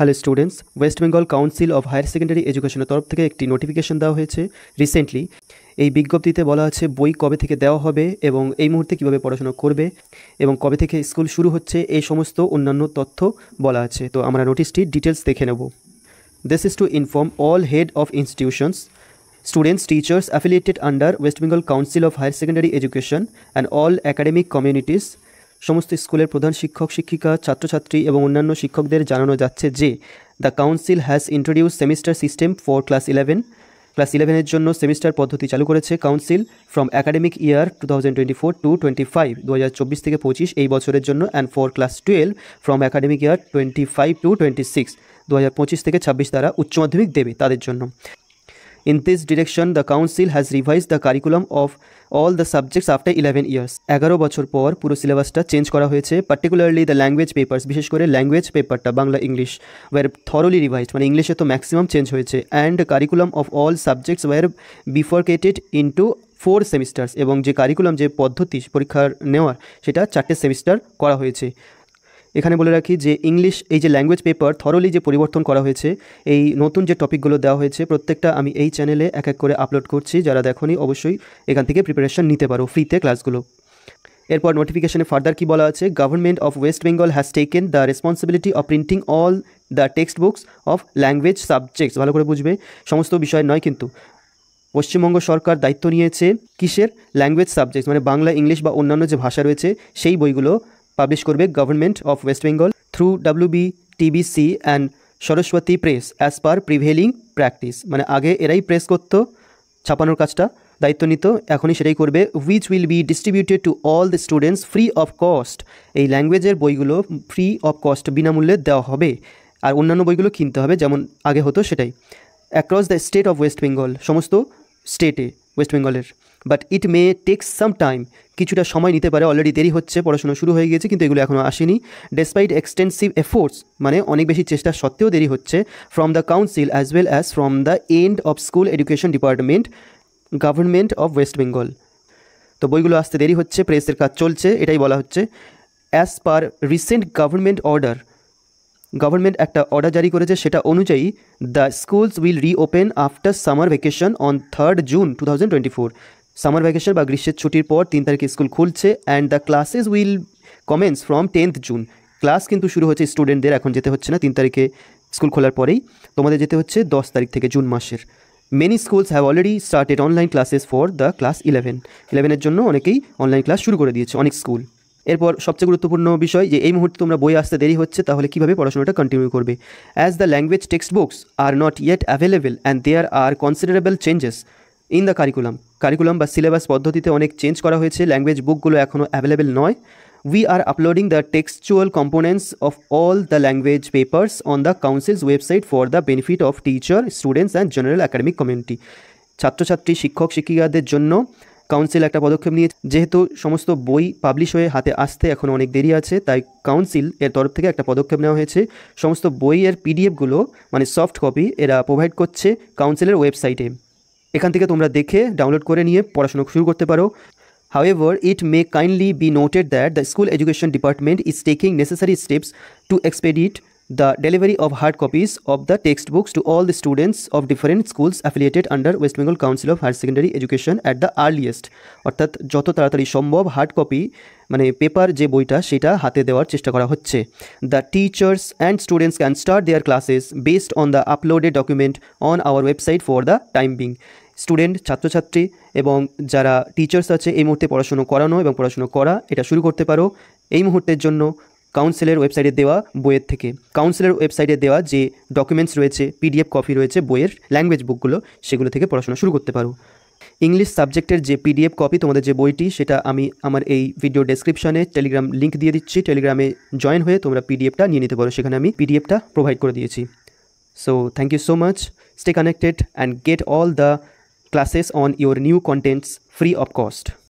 Hello students, West Bengal council of higher secondary এডুকেশনের তরফ থেকে একটি নোটিফিকেশন দেওয়া হয়েছে রিসেন্টলি। এই বিজ্ঞপ্তিতে বলা আছে বই কবে থেকে দেওয়া হবে এবং এই মুহূর্তে কীভাবে পড়াশোনা করবে এবং কবে থেকে স্কুল শুরু হচ্ছে, এই সমস্ত অন্যান্য তথ্য বলা আছে। তো আমরা নোটিশটি ডিটেলস দেখে নেব। This is to inform all head of institutions, students, teachers affiliated under West Bengal Council of Higher Secondary Education and all academic communities। সমস্ত স্কুলের প্রধান শিক্ষক, শিক্ষিকা, ছাত্রছাত্রী এবং অন্যান্য শিক্ষকদের জানানো যাচ্ছে যে the council has introduce semester system for class 11। Class 11-এর জন্য সেমিস্টার পদ্ধতি চালু করেছে কাউন্সিল ফ্রম অ্যাকাডেমিক ইয়ার 2024-25, 2024 থেকে 25 এই বছরের জন্য, and for class 12 from academic year 25-26, 2025 থেকে 26 তারা উচ্চ মাধ্যমিক দেবে তাদের জন্য। In this direction, the council has revised the curriculum of all the subjects after 11 years. 11 বছর পর পুরো সিলেবাসটা চেঞ্জ করা হয়েছে। পার্টিকুলারলি দ্য ল্যাঙ্গুয়েজ পেপার্স, বিশেষ করে ল্যাঙ্গুয়েজ পেপারটা Bangla English were thoroughly revised, মানে ইংলিশে তো ম্যাক্সিমাম চেঞ্জ হয়েছে। And curriculum of all subjects were bifurcated into 4 semesters, এবং যে কারিকুলাম, যে পদ্ধতি পরীক্ষার নেওয়ার, সেটা 4টে সেমিস্টার করা হয়েছে। এখানে বলে রাখি যে ইংলিশ, এই যে ল্যাঙ্গুয়েজ পেপার থরলি যে পরিবর্তন করা হয়েছে, এই নতুন যে টপিকগুলো দেওয়া হয়েছে প্রত্যেকটা আমি এই চ্যানেলে এক এক করে আপলোড করছি। যারা দেখোনি অবশ্যই এখান থেকে প্রিপারেশন নিতে পারো ফ্রিতে ক্লাসগুলো। এরপর নোটিফিকেশনে ফার্দার কি বলা আছে, government of West Bengal has taken the responsibility of printing all the text books of language subjects. ভালো করে বুঝবে, সমস্ত বিষয় নয় কিন্তু। পশ্চিমবঙ্গ সরকার দায়িত্ব নিয়েছে কিসের? ল্যাঙ্গুয়েজ সাবজেক্টস, মানে বাংলা, ইংলিশ বা অন্যান্য যে ভাষা রয়েছে সেই বইগুলো পাবলিশ করবে government of West Bengal through WBTBC and Saraswati press as per prevailing practice. মানে আগে এরাই প্রেস করতো, ছাপানোর কাজটা দায়িত্ব নিত, এখনই সেটাই করবে। Which will be distributed to all the students free of cost. এই ল্যাঙ্গুয়েজের বইগুলো ফ্রি অফ কস্ট, বিনামূল্যে দেওয়া হবে। আর অন্যান্য বইগুলো কিনতে হবে, যেমন আগে হতো সেটাই। Across the state of West Bengal, সমস্ত স্টেটে ওয়েস্ট বেঙ্গলের। But it may take some time, কিছুটা সময় নিতে পারে। অলরেডি দেরি হচ্ছে, পড়াশোনা শুরু হয়ে গিয়েছে কিন্তু এগুলো এখনও আসেনি। ডেসপাইট এক্সটেন্সিভ এফোর্টস, মানে অনেক বেশি চেষ্টা সত্ত্বেও দেরি হচ্ছে। From the council as well as from the end of school education department, government of West Bengal. তো বইগুলো আসতে দেরি হচ্ছে, প্রেসের কাজ চলছে, এটাই বলা হচ্ছে। As per recent government order, government একটা অর্ডার জারি করেছে, সেটা অনুযায়ী the schools will reopen after summer vacation on 3rd June 2024। Summer vacation বা গ্রীষ্মের ছুটির পর 3 তারিখে স্কুল খুলছে। And the classes will commence from 10th June। Class কিন্তু শুরু হচ্ছে স্টুডেন্টদের, এখন যেতে হচ্ছে না 3 তারিখে স্কুল খোলার পরেই, তোমাদের যেতে হচ্ছে 10 তারিখ থেকে জুন মাসের। Many schools have already started online classes for the class 11-এর জন্য অনেকেই অনলাইন ক্লাস শুরু করে দিয়েছে অনেক স্কুল। এরপর সবচেয়ে গুরুত্বপূর্ণ বিষয় যে এই মুহূর্তে তোমরা বই আসতে দেরি হচ্ছে, তাহলে কীভাবে পড়াশোনাটা কন্টিনিউ করবে। As the language text books are not yet available and there are considerable changes in the curriculum বা সিলেবাস পদ্ধতিতে অনেক চেঞ্জ করা হয়েছে, ল্যাঙ্গুয়েজ বুকগুলো এখনও অ্যাভেলেবেল নয়। We are uploading the textual components of all the language papers on the council's website for the benefit of teacher, students and general academic community. ছাত্রছাত্রী, শিক্ষক, শিক্ষিকাদের জন্য কাউন্সিল একটা পদক্ষেপ নিয়ে, যেহেতু সমস্ত বই পাবলিশ হয়ে হাতে আসতে এখন অনেক দেরি আছে, তাই কাউন্সিল এর তরফ থেকে একটা পদক্ষেপ নেওয়া হয়েছে। সমস্ত বইয়ের পিডিএফগুলো, মানে সফট কপি, এরা প্রোভাইড করছে কাউন্সিলের ওয়েবসাইটে। এখান থেকে তোমরা দেখে ডাউনলোড করে নিয়ে পড়াশোনা শুরু করতে পারো। However, it may kindly be noted that the School Education Department is taking necessary steps to expedite the delivery of hard copies of the textbooks to all the students of different schools affiliated under West Bengal Council of Higher Secondary Education at the earliest। অর্থাৎ যত তাড়াতাড়ি সম্ভব hard copy, মানে paper যে বইটা, সেটা হাতে দেওয়ার চেষ্টা করা হচ্ছে। The teachers and students can start there classes based on the uploaded document on our website for the time being. Student, ছাত্রছাত্রী এবং যারা টিচার্স আছে, এই মুহূর্তে পড়াশুনো করানো এবং পড়াশুনো করা এটা শুরু করতে পারো এই মুহূর্তের জন্য কাউন্সিলের ওয়েবসাইটে দেওয়া বইয়ের থেকে। কাউন্সিলের ওয়েবসাইটে দেওয়া যে ডকুমেন্টস রয়েছে, পিডিএফ কপি রয়েছে বইয়ের, ল্যাঙ্গুয়েজ বুকগুলো, সেগুলো থেকে পড়াশোনা শুরু করতে পারো। ইংলিশ সাবজেক্টের যে পিডিএফ কপি, তোমাদের যে বইটি, সেটা আমি আমার এই ভিডিও ডেসক্রিপশনে টেলিগ্রাম লিঙ্ক দিয়ে দিচ্ছি। টেলিগ্রামে জয়েন হয়ে তোমরা পিডিএফটা নিয়ে নিতে পারো, সেখানে আমি পিডিএফটা প্রোভাইড করে দিয়েছি। So thank you so much, stay connected and get all the classes on your new contents free of cost.